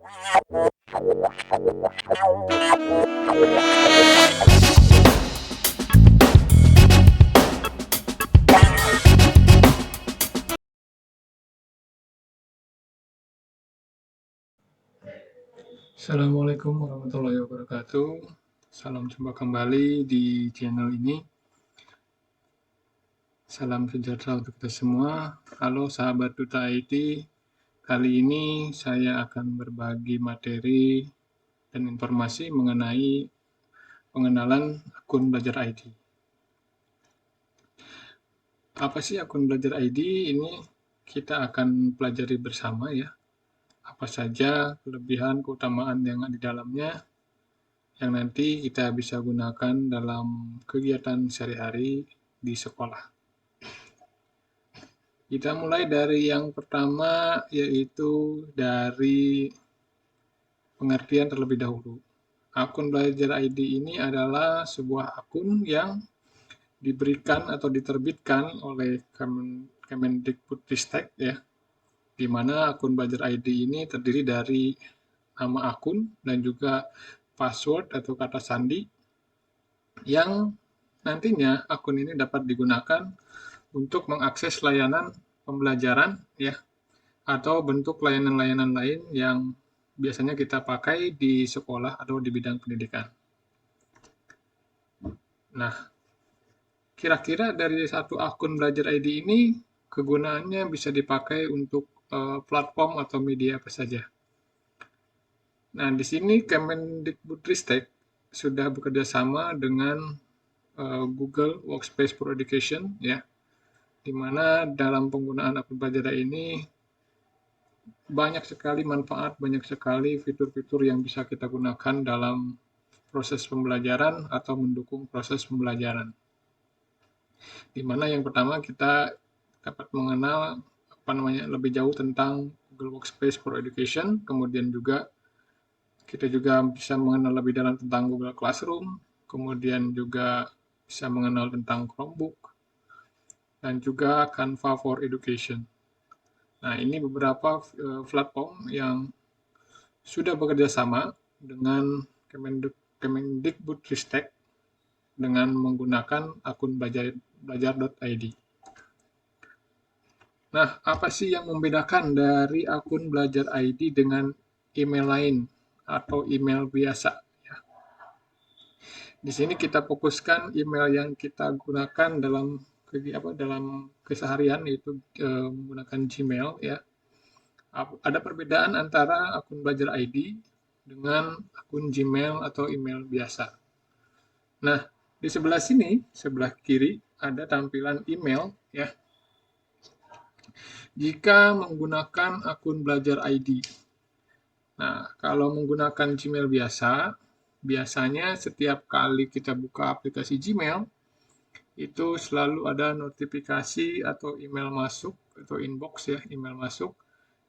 Assalamualaikum warahmatullahi wabarakatuh. Salam jumpa kembali di channel ini. Salam sejahtera untuk kita semua. Halo sahabat Duta IT. Kali ini saya akan berbagi materi dan informasi mengenai pengenalan akun Belajar ID. Apa sih akun Belajar ID? Ini kita akan pelajari bersama ya. Apa saja kelebihan, keutamaan yang ada di dalamnya, yang nanti kita bisa gunakan dalam kegiatan sehari-hari di sekolah. Kita mulai dari yang pertama, yaitu dari pengertian terlebih dahulu. Akun Belajar ID ini adalah sebuah akun yang diberikan atau diterbitkan oleh Kemendikbudristek ya, di mana akun Belajar ID ini terdiri dari nama akun dan juga password atau kata sandi yang nantinya akun ini dapat digunakan untuk mengakses layanan pembelajaran ya, atau bentuk layanan-layanan lain yang biasanya kita pakai di sekolah atau di bidang pendidikan. Nah, kira-kira dari satu akun Belajar ID ini kegunaannya bisa dipakai untuk platform atau media apa saja. Nah, di sini Kemendikbudristek sudah bekerja sama dengan Google Workspace for Education ya, di mana dalam penggunaan akun Belajar ini banyak sekali manfaat, banyak sekali fitur-fitur yang bisa kita gunakan dalam proses pembelajaran atau mendukung proses pembelajaran. Di mana yang pertama kita dapat mengenal lebih jauh tentang Google Workspace for Education, kemudian juga kita juga bisa mengenal lebih dalam tentang Google Classroom, kemudian juga bisa mengenal tentang Chromebook, dan juga Canva for Education. Nah, ini beberapa platform yang sudah bekerja sama dengan Kemendikbudristek dengan menggunakan akun belajar.id. Nah, apa sih yang membedakan dari akun Belajar ID dengan email lain atau email biasa? Ya. Di sini kita fokuskan email yang kita gunakan dalam keseharian, yaitu menggunakan Gmail. Ya. Ada perbedaan antara akun Belajar ID dengan akun Gmail atau email biasa. Nah, di sebelah sini, sebelah kiri, ada tampilan email ya. Jika menggunakan akun Belajar ID. Nah, kalau menggunakan Gmail biasa, biasanya setiap kali kita buka aplikasi Gmail, itu selalu ada notifikasi atau email masuk, atau inbox ya, email masuk,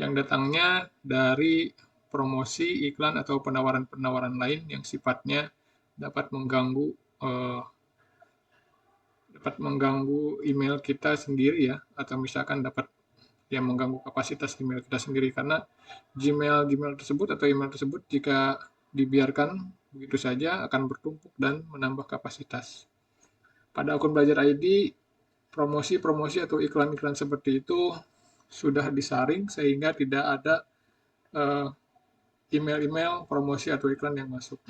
yang datangnya dari promosi, iklan, atau penawaran-penawaran lain yang sifatnya dapat mengganggu email kita sendiri ya, atau misalkan dapat yang mengganggu kapasitas email kita sendiri, karena Gmail tersebut atau email tersebut jika dibiarkan begitu saja akan bertumpuk dan menambah kapasitas. Pada akun Belajar ID, promosi-promosi atau iklan-iklan seperti itu sudah disaring sehingga tidak ada email-email promosi atau iklan yang masuk.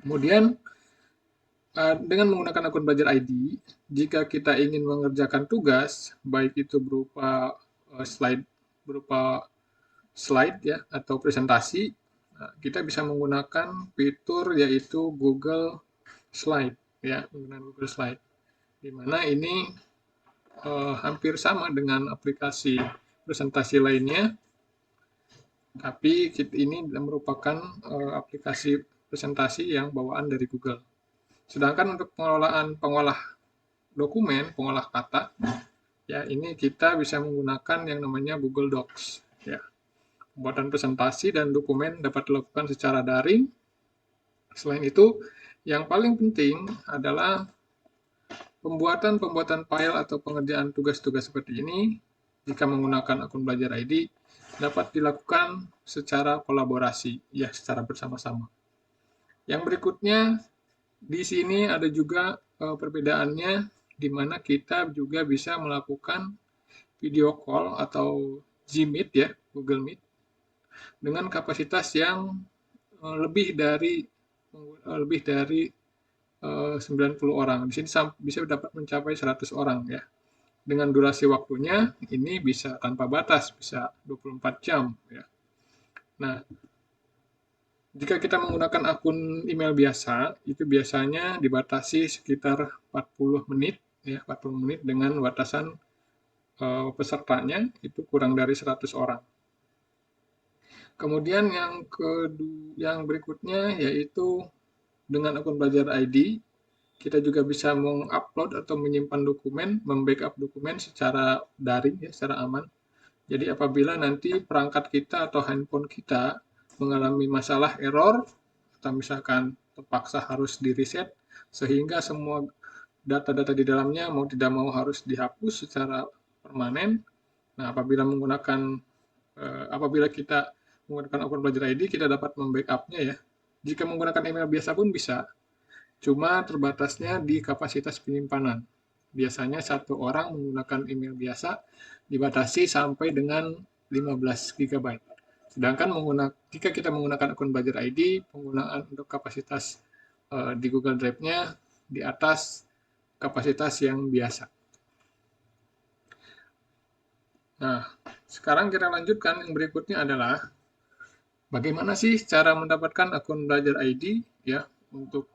Kemudian dengan menggunakan akun Belajar ID, jika kita ingin mengerjakan tugas, baik itu berupa slide ya atau presentasi, kita bisa menggunakan fitur yaitu Google Slide ya, menggunakan Google Slide. Di mana ini hampir sama dengan aplikasi presentasi lainnya, tapi ini merupakan aplikasi presentasi yang bawaan dari Google. Sedangkan untuk pengolah dokumen, pengolah kata, ya ini kita bisa menggunakan yang namanya Google Docs. Ya. Pembuatan presentasi dan dokumen dapat dilakukan secara daring. Selain itu, yang paling penting adalah pembuatan file atau pengerjaan tugas-tugas seperti ini, jika menggunakan akun Belajar ID, dapat dilakukan secara kolaborasi, ya secara bersama-sama. Yang berikutnya, di sini ada juga perbedaannya di mana kita juga bisa melakukan video call atau Gmeet ya, Google Meet dengan kapasitas yang lebih dari 90 orang. Di sini bisa dapat mencapai 100 orang ya. Dengan durasi waktunya ini bisa tanpa batas, bisa 24 jam ya. Nah, jika kita menggunakan akun email biasa, itu biasanya dibatasi sekitar 40 menit ya, 40 menit dengan batasan pesertanya itu kurang dari 100 orang. Kemudian yang berikutnya yaitu dengan akun Belajar ID, kita juga bisa mengupload atau menyimpan dokumen, membackup dokumen secara daring ya, secara aman. Jadi apabila nanti perangkat kita atau handphone kita mengalami masalah error atau misalkan terpaksa harus di-reset sehingga semua data-data di dalamnya mau tidak mau harus dihapus secara permanen. Nah, apabila kita menggunakan akun Belajar ID, kita dapat membackup-nya ya. Jika menggunakan email biasa pun bisa, cuma terbatasnya di kapasitas penyimpanan. Biasanya satu orang menggunakan email biasa dibatasi sampai dengan 15 GB. Sedangkan jika kita menggunakan akun Belajar ID, penggunaan untuk kapasitas di Google Drive-nya di atas kapasitas yang biasa. Nah, sekarang kita lanjutkan yang berikutnya adalah bagaimana sih cara mendapatkan akun Belajar ID ya untuk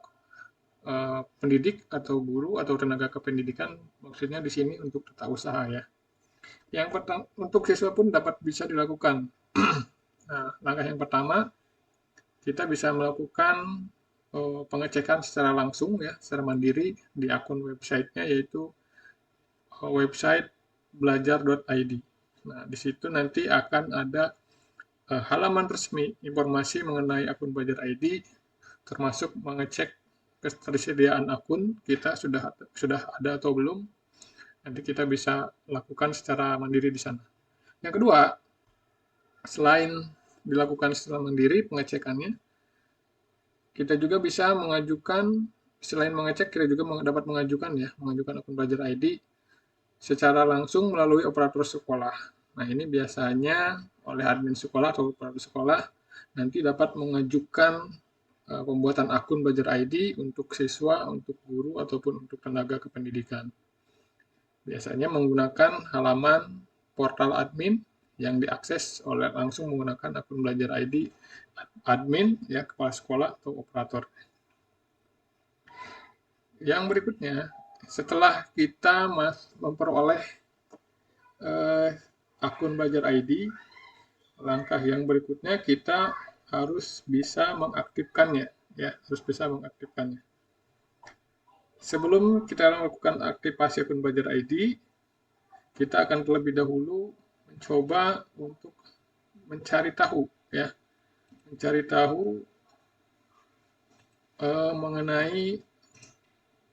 pendidik atau guru atau tenaga kependidikan, maksudnya di sini untuk tata usaha ya. Yang pertama, untuk siswa pun bisa dilakukan. Nah, langkah yang pertama, kita bisa melakukan pengecekan secara langsung ya, secara mandiri di akun websitenya yaitu website belajar.id. Nah, di situ nanti akan ada halaman resmi informasi mengenai akun Belajar ID, termasuk mengecek ketersediaan akun kita sudah ada atau belum. Nanti kita bisa lakukan secara mandiri di sana. Yang kedua, selain dilakukan secara mandiri pengecekannya, kita juga bisa mengajukan, selain mengecek, kita juga dapat mengajukan akun Belajar ID secara langsung melalui operator sekolah. Nah, ini biasanya oleh admin sekolah atau operator sekolah nanti dapat mengajukan pembuatan akun Belajar ID untuk siswa, untuk guru, ataupun untuk tenaga kependidikan. Biasanya menggunakan halaman portal admin yang diakses langsung menggunakan akun Belajar ID admin, ya, kepala sekolah atau operator. Yang berikutnya, setelah kita memperoleh akun Belajar ID, langkah yang berikutnya kita harus bisa mengaktifkannya, ya, harus bisa mengaktifkannya. Sebelum kita melakukan aktivasi akun Belajar ID, kita akan terlebih dahulu mencoba untuk mencari tahu, ya, mencari tahu mengenai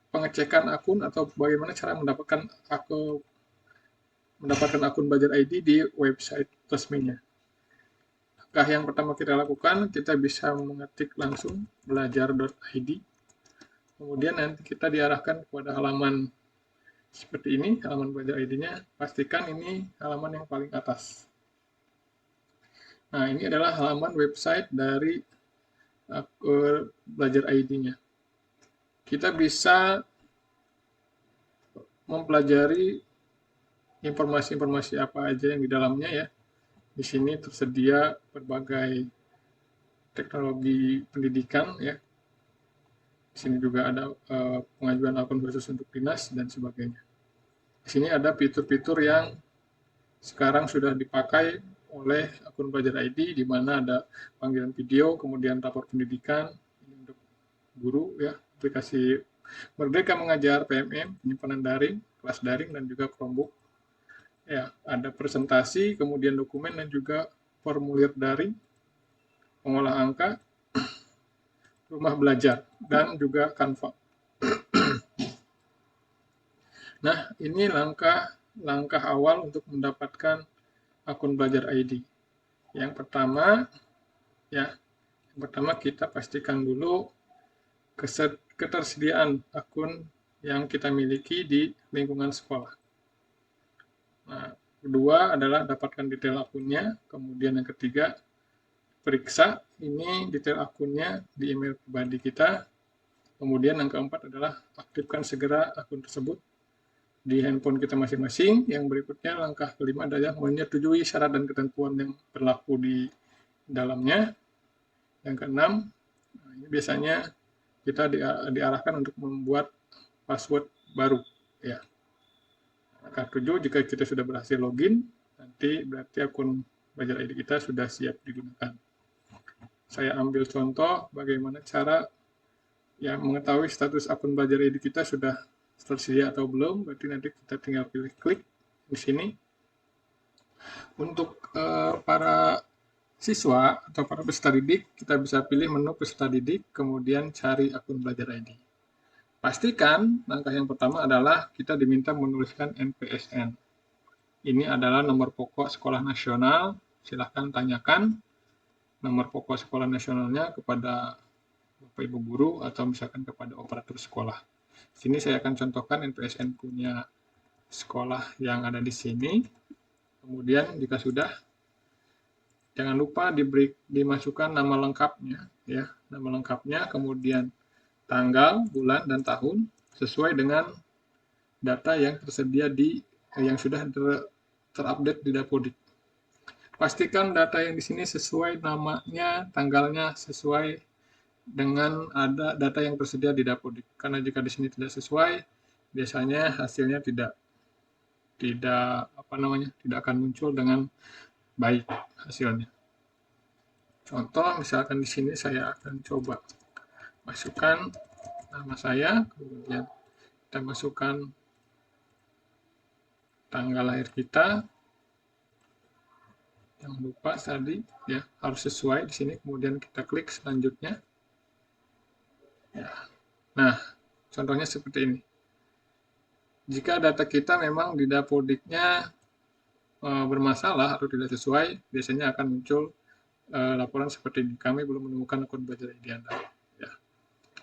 pengecekan akun atau bagaimana cara mendapatkan akun Belajar ID di website resminya. Langkah yang pertama kita lakukan, kita bisa mengetik langsung belajar.id. Kemudian nanti kita diarahkan kepada halaman seperti ini, halaman Belajar ID-nya. Pastikan ini halaman yang paling atas. Nah, ini adalah halaman website dari Belajar ID-nya. Kita bisa mempelajari informasi-informasi apa aja yang di dalamnya ya. Di sini tersedia berbagai teknologi pendidikan ya. Di sini juga ada pengajuan akun khusus untuk dinas dan sebagainya. Di sini ada fitur-fitur yang sekarang sudah dipakai oleh akun Belajar ID, di mana ada panggilan video, kemudian rapor pendidikan untuk guru ya, aplikasi Merdeka Mengajar PMM, penyimpanan daring, kelas daring dan juga Chromebook. Ya, ada presentasi, kemudian dokumen dan juga formulir daring, pengolah angka, rumah belajar, dan juga Canva. Nah, ini langkah awal untuk mendapatkan akun Belajar ID. Yang pertama, kita pastikan dulu ketersediaan akun yang kita miliki di lingkungan sekolah. Nah, kedua adalah dapatkan detail akunnya. Kemudian yang ketiga, periksa ini detail akunnya di email pribadi kita. Kemudian yang keempat adalah aktifkan segera akun tersebut di handphone kita masing-masing. Yang berikutnya, langkah kelima adalah menyetujui syarat dan ketentuan yang berlaku di dalamnya. Yang keenam, ini biasanya kita diarahkan untuk membuat password baru. Ya. Langkah 7, jika kita sudah berhasil login, nanti berarti akun Belajar ID kita sudah siap digunakan. Saya ambil contoh bagaimana cara mengetahui status akun Belajar ID kita sudah tersedia atau belum. Berarti nanti kita tinggal pilih klik di sini. Untuk para siswa atau para peserta didik, kita bisa pilih menu peserta didik, kemudian cari akun Belajar ID. Pastikan langkah yang pertama adalah kita diminta menuliskan NPSN. Ini adalah nomor pokok sekolah nasional. Silahkan tanyakan nomor pokok sekolah nasionalnya kepada Bapak Ibu guru atau misalkan kepada operator sekolah. Sini saya akan contohkan NPSN punya sekolah yang ada di sini. Kemudian jika sudah, jangan lupa dimasukkan nama lengkapnya, ya, nama lengkapnya, kemudian tanggal, bulan, dan tahun sesuai dengan data yang tersedia yang sudah terupdate di Dapodik. Pastikan data yang di sini sesuai namanya, tanggalnya sesuai dengan ada data yang tersedia di Dapodik. Karena jika di sini tidak sesuai, biasanya hasilnya tidak akan muncul dengan baik hasilnya. Contoh, misalkan di sini saya akan coba masukkan nama saya, kemudian kita masukkan tanggal lahir kita. Jangan lupa tadi ya harus sesuai di sini, kemudian kita klik selanjutnya. Ya. Nah, contohnya seperti ini. Jika data kita memang di Dapodiknya bermasalah atau tidak sesuai, biasanya akan muncul laporan seperti ini. Kami belum menemukan akun Belajar ID Anda. Ya.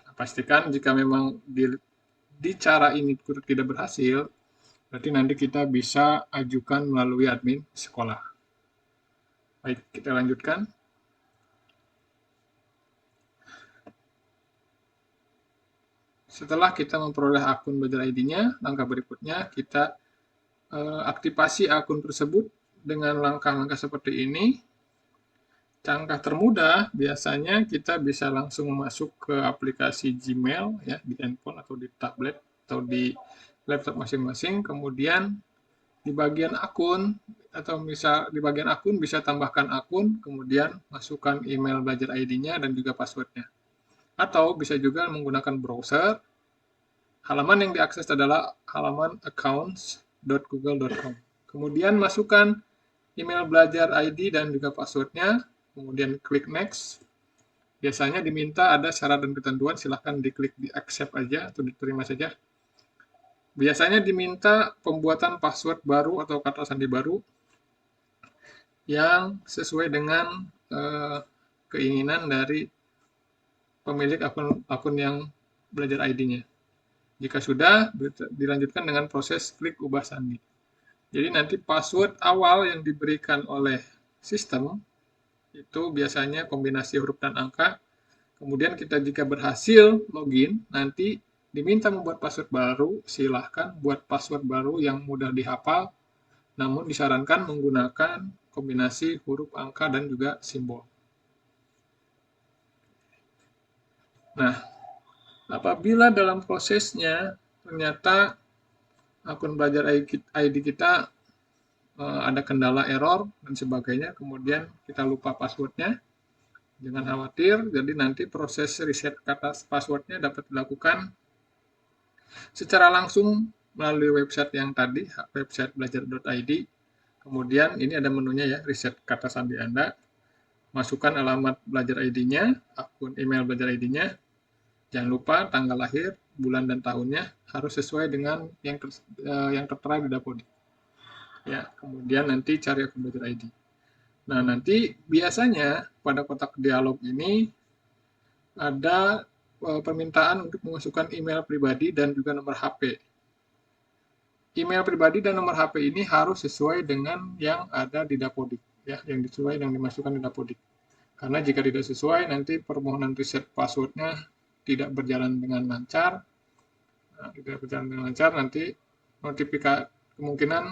Nah, pastikan jika memang di cara ini tidak berhasil, berarti nanti kita bisa ajukan melalui admin sekolah. Baik, kita lanjutkan. Setelah kita memperoleh akun Belajar ID-nya, langkah berikutnya kita aktifasi akun tersebut dengan langkah-langkah seperti ini. Langkah termudah biasanya kita bisa langsung masuk ke aplikasi Gmail ya di handphone atau di tablet atau di laptop masing-masing. Kemudian di bagian akun atau misal di bagian akun bisa tambahkan akun, kemudian masukkan email Belajar ID-nya dan juga password-nya. Atau bisa juga menggunakan browser. Halaman yang diakses adalah halaman accounts.google.com. Kemudian masukkan email Belajar ID dan juga password-nya, kemudian klik next. Biasanya diminta ada syarat dan ketentuan, silahkan diklik di accept aja atau diterima saja. Biasanya diminta pembuatan password baru atau kata sandi baru yang sesuai dengan keinginan dari pemilik akun yang Belajar ID-nya. Jika sudah, dilanjutkan dengan proses klik ubah sandi. Jadi nanti password awal yang diberikan oleh sistem itu biasanya kombinasi huruf dan angka. Kemudian kita jika berhasil login, nanti diminta membuat password baru, silahkan buat password baru yang mudah dihafal, namun disarankan menggunakan kombinasi huruf, angka, dan juga simbol. Nah, apabila dalam prosesnya ternyata akun Belajar ID kita ada kendala error dan sebagainya, kemudian kita lupa passwordnya, jangan khawatir, jadi nanti proses reset kata passwordnya dapat dilakukan secara langsung melalui website yang tadi, website belajar.id. Kemudian ini ada menunya ya, reset kata sandi Anda. Masukkan alamat Belajar ID-nya, akun email Belajar ID-nya. Jangan lupa tanggal lahir, bulan dan tahunnya harus sesuai dengan yang tertera di Dapodik. Ya, kemudian nanti cari akun Belajar ID. Nah, nanti biasanya pada kotak dialog ini ada permintaan untuk memasukkan email pribadi dan juga nomor HP. Email pribadi dan nomor HP ini harus sesuai dengan yang ada di Dapodik, ya, yang sesuai yang dimasukkan di Dapodik. Karena jika tidak sesuai, nanti permohonan reset passwordnya tidak berjalan dengan lancar. Nah, tidak berjalan dengan lancar, nanti notifikasi kemungkinan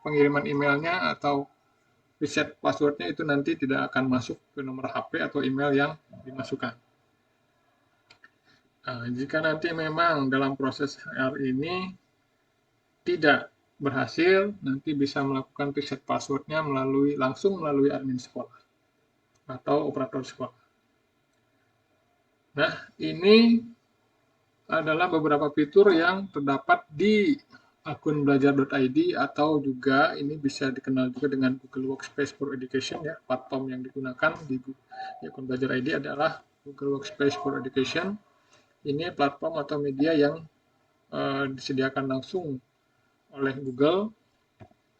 pengiriman emailnya atau reset passwordnya itu nanti tidak akan masuk ke nomor HP atau email yang dimasukkan. Nah, jika nanti memang dalam proses HR ini tidak berhasil, nanti bisa melakukan reset passwordnya langsung melalui admin sekolah atau operator sekolah. Nah, ini adalah beberapa fitur yang terdapat di akun belajar.id atau juga ini bisa dikenal juga dengan Google Workspace for Education, ya. Platform yang digunakan di akun belajar.id adalah Google Workspace for Education. Ini platform atau media yang disediakan langsung oleh Google,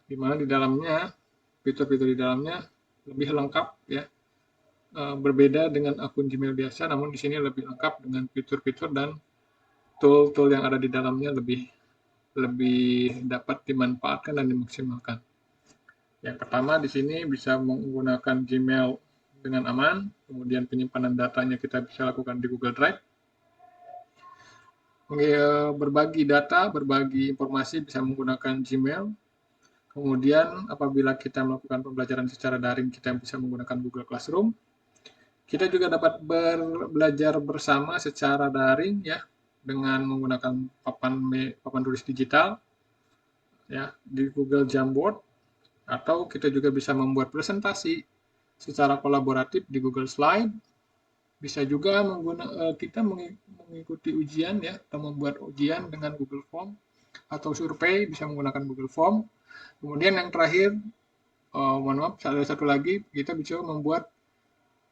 di mana di dalamnya fitur-fitur di dalamnya lebih lengkap, ya. Berbeda dengan akun Gmail biasa, namun di sini lebih lengkap dengan fitur-fitur dan tool-tool yang ada di dalamnya lebih dapat dimanfaatkan dan dimaksimalkan. Yang pertama di sini bisa menggunakan Gmail dengan aman, kemudian penyimpanan datanya kita bisa lakukan di Google Drive. Berbagi data, berbagi informasi bisa menggunakan Gmail. Kemudian apabila kita melakukan pembelajaran secara daring, kita bisa menggunakan Google Classroom. Kita juga dapat belajar bersama secara daring, ya, dengan menggunakan papan tulis digital, ya, di Google Jamboard, atau kita juga bisa membuat presentasi secara kolaboratif di Google Slide. Bisa juga kita mengikuti ujian, ya, atau membuat ujian dengan Google Form, atau survei bisa menggunakan Google Form. Kemudian yang terakhir, mohon maaf, ada satu lagi, kita bisa membuat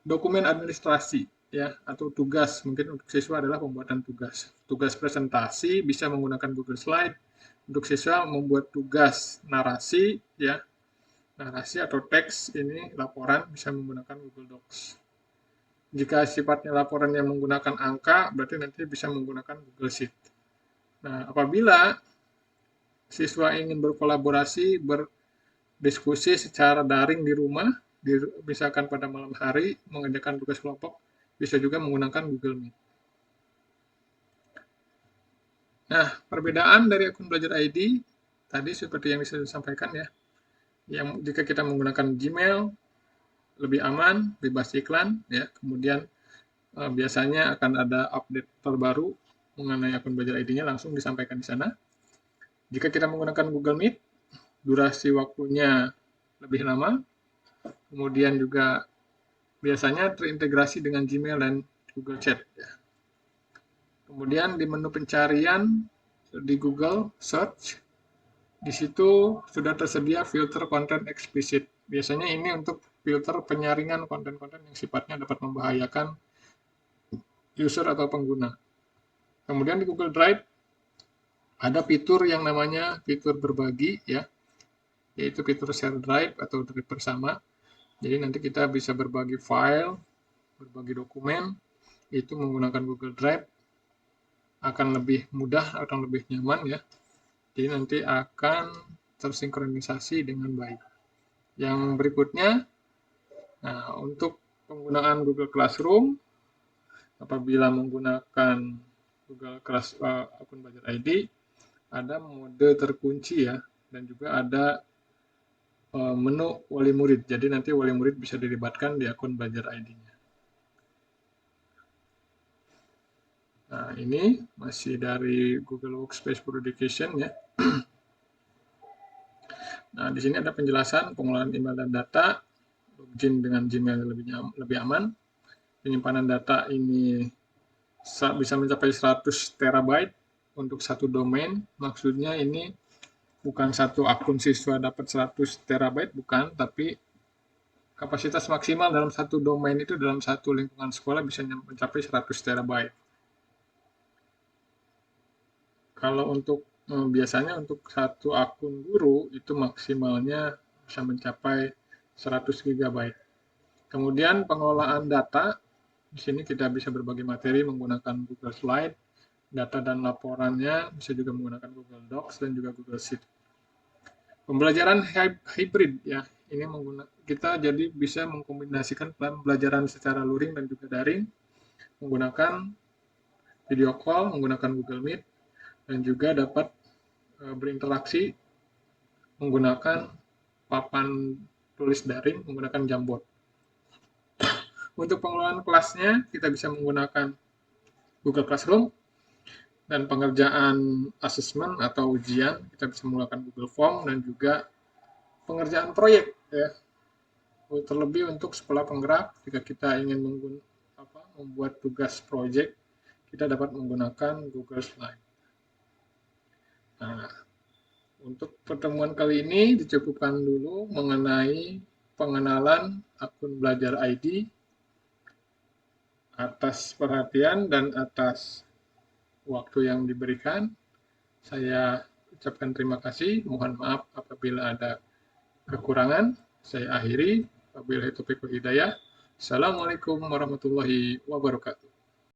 dokumen administrasi, ya, atau tugas. Mungkin untuk siswa adalah pembuatan tugas presentasi bisa menggunakan Google Slide. Untuk siswa membuat tugas narasi, ya, narasi atau teks ini laporan bisa menggunakan Google Docs. Jika sifatnya laporan yang menggunakan angka, berarti nanti bisa menggunakan Google Sheet. Nah, apabila siswa ingin berkolaborasi, berdiskusi secara daring di rumah, misalkan pada malam hari mengerjakan tugas kelompok, bisa juga menggunakan Google Meet. Nah, perbedaan dari akun belajar ID tadi seperti yang saya sampaikan, ya. Yang jika kita menggunakan Gmail lebih aman, bebas iklan, ya. Kemudian biasanya akan ada update terbaru mengenai akun belajar ID-nya langsung disampaikan di sana. Jika kita menggunakan Google Meet, durasi waktunya lebih lama, kemudian juga biasanya terintegrasi dengan Gmail dan Google Chat, ya. Kemudian di menu pencarian di Google Search, di situ sudah tersedia filter konten eksplisit. Biasanya ini untuk filter penyaringan konten-konten yang sifatnya dapat membahayakan user atau pengguna. Kemudian di Google Drive ada fitur yang namanya fitur berbagi, ya, yaitu fitur share drive atau drive bersama. Jadi nanti kita bisa berbagi file, berbagi dokumen, itu menggunakan Google Drive akan lebih mudah, akan lebih nyaman, ya. Jadi nanti akan tersinkronisasi dengan baik. Yang berikutnya, nah, untuk penggunaan Google Classroom, apabila menggunakan Google akun Belajar ID, ada mode terkunci, ya, dan juga ada menu wali murid. Jadi nanti wali murid bisa dilibatkan di akun Belajar ID-nya. Nah, ini masih dari Google Workspace for Education, ya. Nah, di sini ada penjelasan pengelolaan email dan data, login dengan Gmail lebih aman. Penyimpanan data ini bisa mencapai 100 terabyte untuk satu domain. Maksudnya ini bukan satu akun siswa dapat 100 terabyte, bukan, tapi kapasitas maksimal dalam satu domain itu dalam satu lingkungan sekolah bisa mencapai 100 terabyte. Kalau untuk biasanya untuk satu akun guru itu maksimalnya bisa mencapai 100 GB. Kemudian pengelolaan data, di sini kita bisa berbagi materi menggunakan Google Slide, data dan laporannya bisa juga menggunakan Google Docs dan juga Google Sheet. Pembelajaran hybrid ya, ini kita jadi bisa mengkombinasikan pembelajaran secara luring dan juga daring menggunakan video call, menggunakan Google Meet, dan juga dapat berinteraksi menggunakan papan tulis daring menggunakan Jamboard. Untuk pengelolaan kelasnya, kita bisa menggunakan Google Classroom, dan pengerjaan asesmen atau ujian, kita bisa menggunakan Google Form, dan juga pengerjaan proyek, ya. Terlebih untuk sekolah penggerak, jika kita ingin membuat tugas proyek, kita dapat menggunakan Google Slide. Nah, untuk pertemuan kali ini dicukupkan dulu mengenai pengenalan akun Belajar ID. Atas perhatian dan atas waktu yang diberikan, saya ucapkan terima kasih. Mohon maaf apabila ada kekurangan. Saya akhiri. Wabillahi taufiq wal hidayah. Assalamualaikum warahmatullahi wabarakatuh.